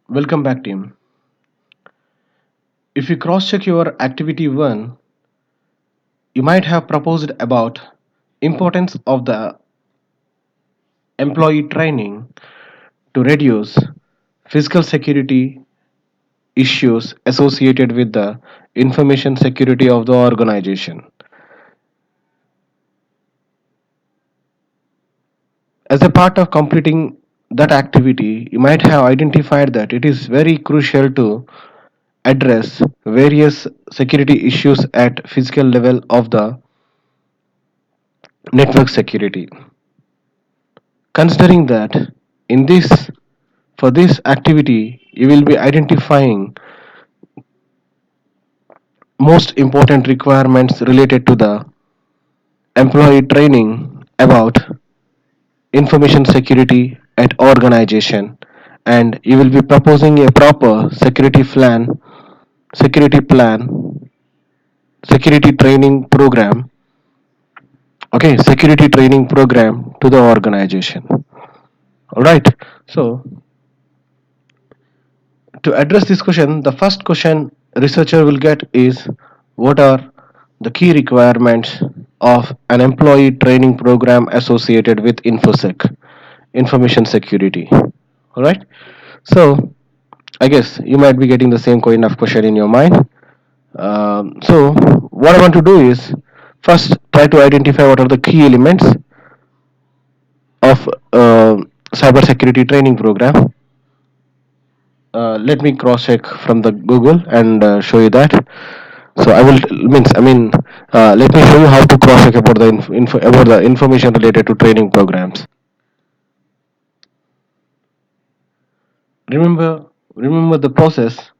Welcome back, team. If you cross-check your activity 1, you might have proposed about importance of the employee training to reduce physical security issues associated with the information security of the organization. As a part of completing that activity, you might have identified that it is very crucial to address various security issues at physical level of the network security. Considering that in this for this activity you will be identifying most important requirements related to the employee training about information security at organization, and you will be proposing a proper security plan security training program, okay, security training program to the organization. All right. So to address this question, the first question researcher will get is, what are the key requirements of an employee training program associated with Infosec, information security. All right. So I guess you might be getting the same kind of question in your mind. So what I want to do is first try to identify what are the key elements of cyber security training program. Let me cross check from the Google and show you that. So I will means I mean let me show you how to cross check about the about the information related to training programs. Remember the process.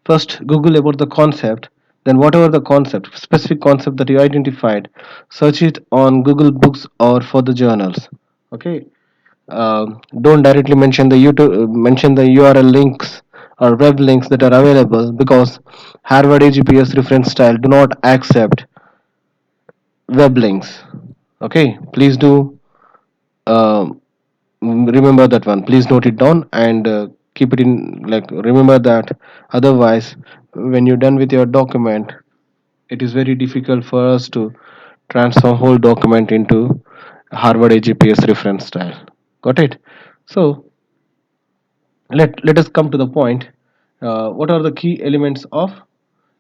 First, Google about the concept. Then, whatever the concept, specific concept that you identified, search it on Google Books or for the journals. Okay. Don't directly mention the URL links or web links that are available, because Harvard AGPS reference style do not accept web links. Okay, please do remember that one. Please note it down and keep it in, like, remember that. Otherwise, when you're done with your document, it is very difficult for us to transform whole document into Harvard AGPS reference style. Got it? So let us come to the point. What are the key elements of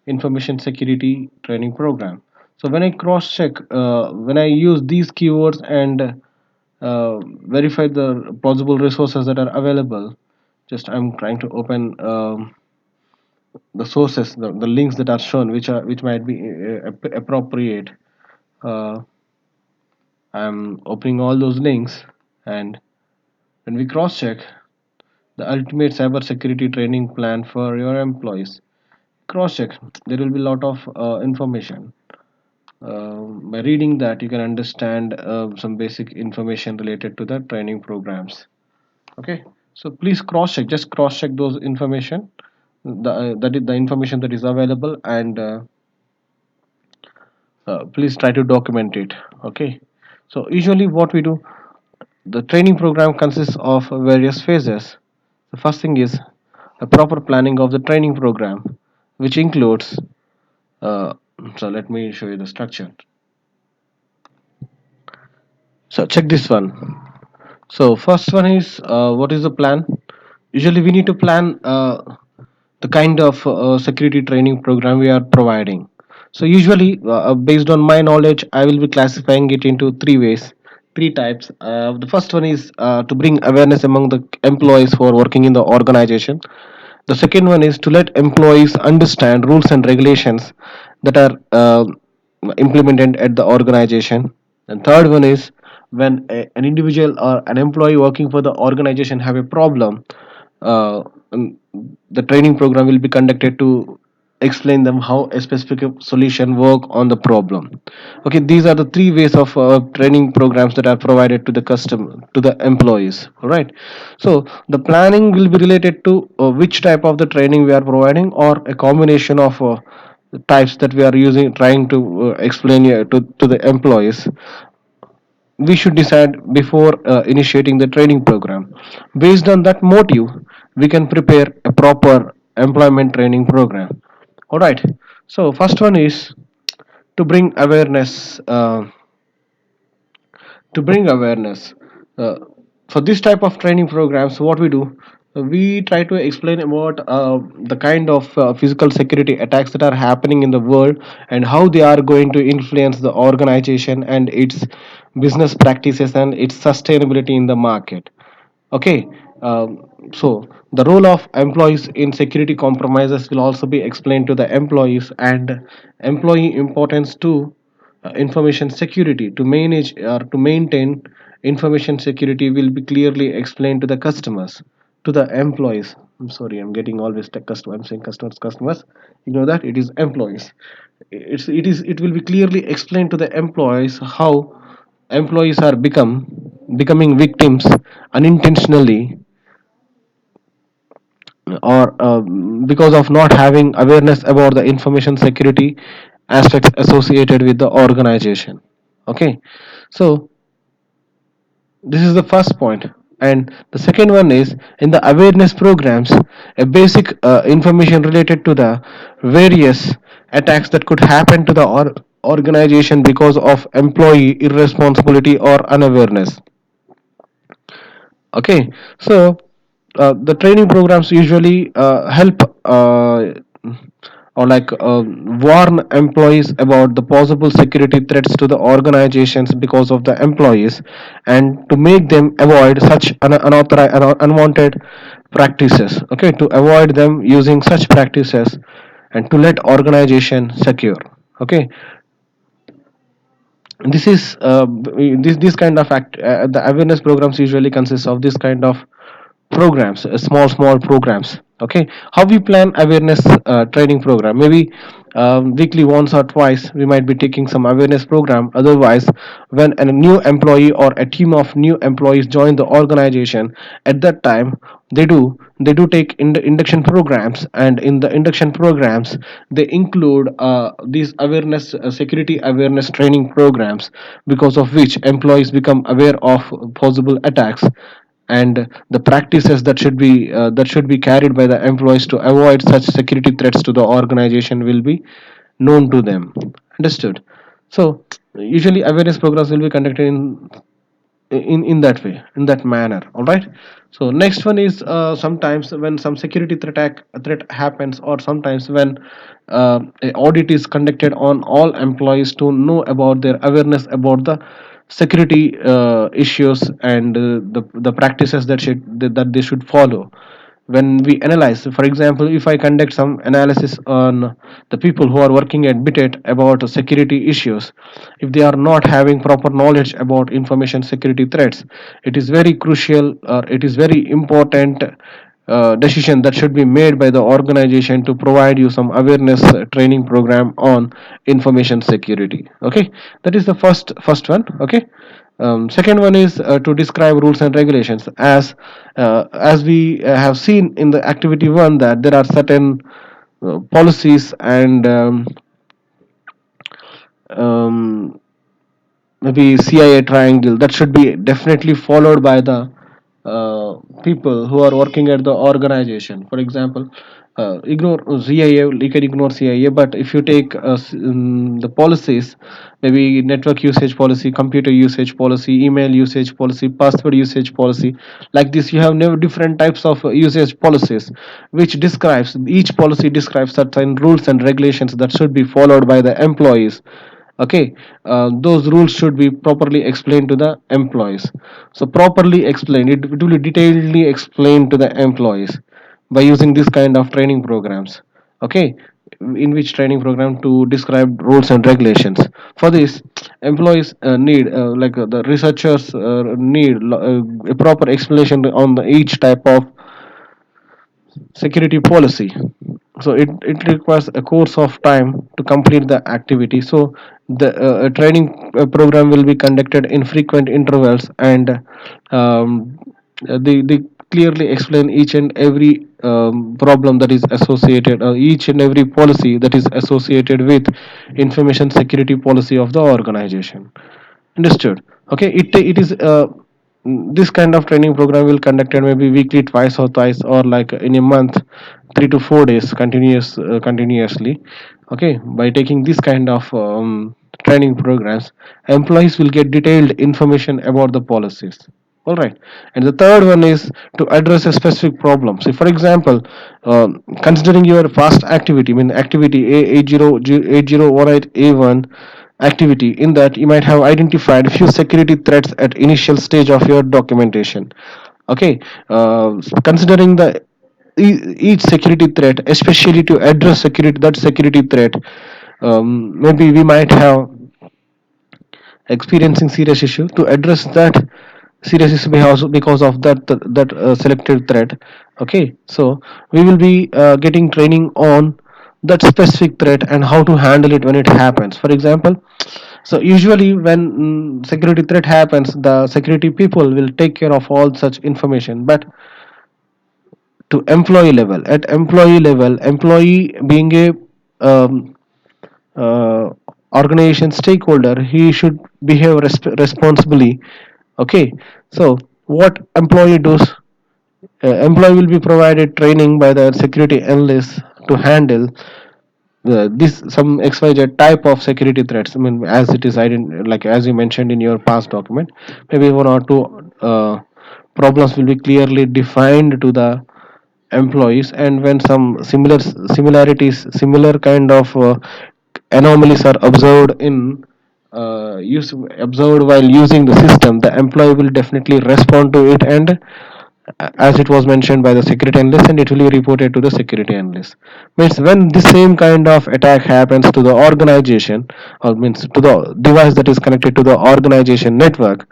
information security training program? So when I cross check, when I use these keywords and verify the plausible resources that are available, just I'm trying to open the sources, the links that are shown, which might be appropriate. uh, I'm opening all those links, and when we cross check the ultimate cyber security training plan for your employees, cross check, there will be a lot of information. By reading that, you can understand some basic information related to the training programs. Okay, so please cross check, just cross check those information, that is the information that is available, and please try to document it. Okay, so usually what we do, the training program consists of various phases. The first thing is a proper planning of the training program, which includes uh, so let me show you the structure. So check this one. So first one is, what is the plan? Usually we need to plan the kind of security training program we are providing. So usually, based on my knowledge, I will be classifying it into three ways, three types. The first one is to bring awareness among the employees who are working in the organization. The second one is to let employees understand rules and regulations that are implemented at the organization. And third one is when an individual or an employee working for the organization have a problem, uh, um, the training program will be conducted to explain them how a specific solution work on the problem. Okay, these are the three ways of training programs that are provided to the customer, to the employees. All right. So the planning will be related to which type of the training we are providing, or a combination of types that we are using, trying to explain to the employees. We should decide before initiating the training program. Based on that motive, we can prepare a proper employment training program. All right. So first one is to bring awareness. To bring awareness uh, for this type of training programs, what we do, we try to explain about the kind of physical security attacks that are happening in the world and how they are going to influence the organization and its business practices and its sustainability in the market. Okay. So the role of employees in security compromises will also be explained to the employees, and employee importance to information security to manage or to maintain information security will be clearly explained to the customers, to the employees. I'm sorry, I'm getting always tech customer. I'm saying customers. Ignore that. It is employees. It will be clearly explained to the employees how employees are becoming victims unintentionally, or because of not having awareness about the information security aspects associated with the organization. Okay. So this is the first point. And the second one is, in the awareness programs, a basic information related to the various attacks that could happen to the organization because of employee irresponsibility or unawareness. Okay. So the training programs usually help or like warn employees about the possible security threats to the organizations because of the employees, and to make them avoid such unauthorized unwanted practices. Okay, to avoid them using such practices and to let organization secure. Okay. This is this kind of the awareness programs usually consists of this kind of programs, small programs. Okay. How we plan awareness training program? Maybe weekly, once or twice we might be taking some awareness program. Otherwise, when a new employee or a team of new employees join the organization, at that time they do take induction programs, and in the induction programs they include these awareness security awareness training programs, because of which employees become aware of possible attacks, and the practices that should be carried by the employees to avoid such security threats to the organization will be known to them. Understood? So usually awareness programs will be conducted in that way, in that manner. All right. So next one is, sometimes when some security threat happens, or sometimes when a audit is conducted on all employees to know about their awareness about the security issues and the practices that they should follow. When we analyze, for example, if I conduct some analysis on the people who are working at bitet about security issues, if they are not having proper knowledge about information security threats, it is very crucial, or it is very important decision that should be made by the organization to provide you some awareness training program on information security. Okay. That is the first one. Okay. Second one is to describe rules and regulations. As we have seen in the activity one, that there are certain policies and um, maybe CIA triangle that should be definitely followed by the people who are working at the organization. For example, ignore CIA, you can ignore CIA, but if you take the policies, maybe network usage policy, computer usage policy, email usage policy, password usage policy, like this, you have never different types of usage policies, which describes each policy describes certain rules and regulations that should be followed by the employees. Okay. Those rules should be properly explained to the employees. So properly explained, it will be detailedly explained to the employees by using this kind of training programs. Okay. In which training program to describe rules and regulations. For this, employees need the researchers need a proper explanation on each type of security policy. So it requires a course of time to complete the activity. So the training program will be conducted in frequent intervals, and they clearly explain each and every problem that is associated, each and every policy that is associated with information security policy of the organization. Understood? Okay. It is This kind of training program will conducted maybe weekly, twice or thrice, or like in a month, 3 to 4 days continuously. Okay, by taking this kind of training programs, employees will get detailed information about the policies. All right. And the third one is to address a specific problem. So for example, considering your past activity, I mean activity A8018A1 activity, in that you might have identified few security threats at initial stage of your documentation. Okay, considering the each security threat, especially to address security threat, maybe we might have experiencing serious issue. To address that serious issue because of that selected threat. Okay, so we will be getting training on that specific threat and how to handle it when it happens. For example, so usually when security threat happens, the security people will take care of all such information. But to employee level, at employee level, employee being a um, uh, organization stakeholder, he should behave responsibly. Okay, so what employee does, employee will be provided training by the security analyst to handle this some XYZ type of security threats. I mean, as it is like as you mentioned in your past document, maybe one or two problems will be clearly defined to the employees, and when some similar kind of anomalies are observed while using the system, the employee will definitely respond to it, and as it was mentioned by the security analyst, and it will be reported to the security analyst. Means when the same kind of attack happens to the organization, or means to the device that is connected to the organization network,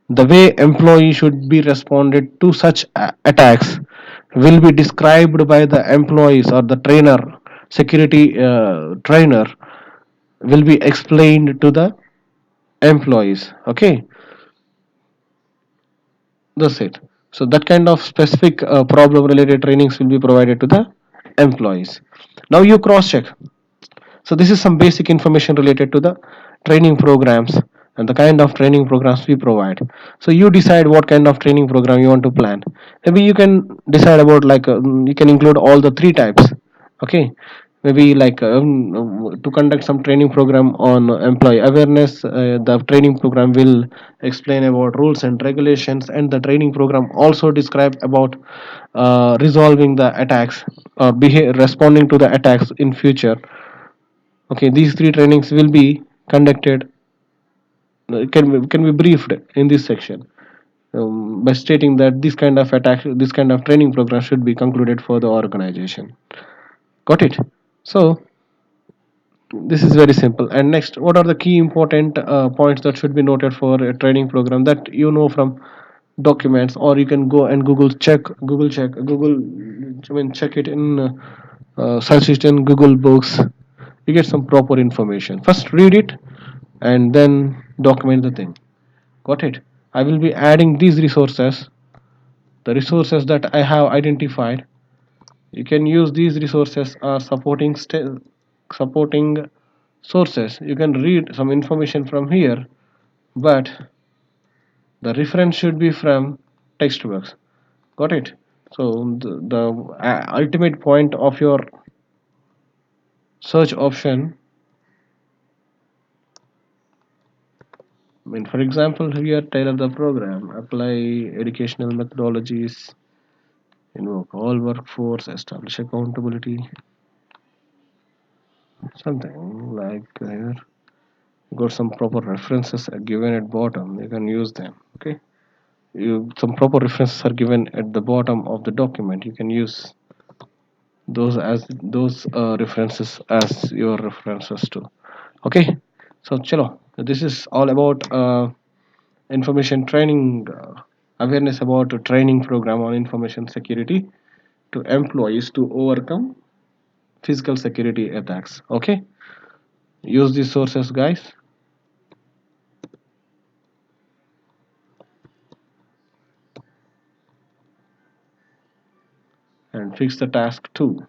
the way employee should be responded to such attacks will be described by the employees, or the trainer, security trainer will be explained to the employees. Okay, that's it. So that kind of specific problem related trainings will be provided to the employees. Now you cross check. So this is some basic information related to the training programs and the kind of training programs we provide. So you decide what kind of training program you want to plan. Maybe you can decide about like you can include all the three types. Okay, maybe like to conduct some training program on employee awareness. The training program will explain about rules and regulations, and the training program also describe about resolving the attacks or responding to the attacks in future. Okay, these three trainings will be conducted, can be briefed in this section, by stating that this kind of training program should be concluded for the organization. Got it? So this is very simple. And next, what are the key important points that should be noted for a training program that you know from documents, or you can go and Google, I mean check it in search it in Google Books. You get some proper information. First read it and then document the thing. Got it? I will be adding these resources, the resources that I have identified. You can use these resources or supporting sources. You can read some information from here, but the reference should be from textbooks. Got it? So the ultimate point of your search option, I mean, for example, here tailor the program, apply educational methodologies, invoke all workforce, establish accountability, something like here. Got some proper references are given at bottom. You can use them. Okay, some proper references are given at the bottom of the document. You can use those references as your references too. Okay, so chalo. This is all about information training, awareness about a training program on information security to employees to overcome physical security attacks. Okay, use these sources, guys, and fix the task too.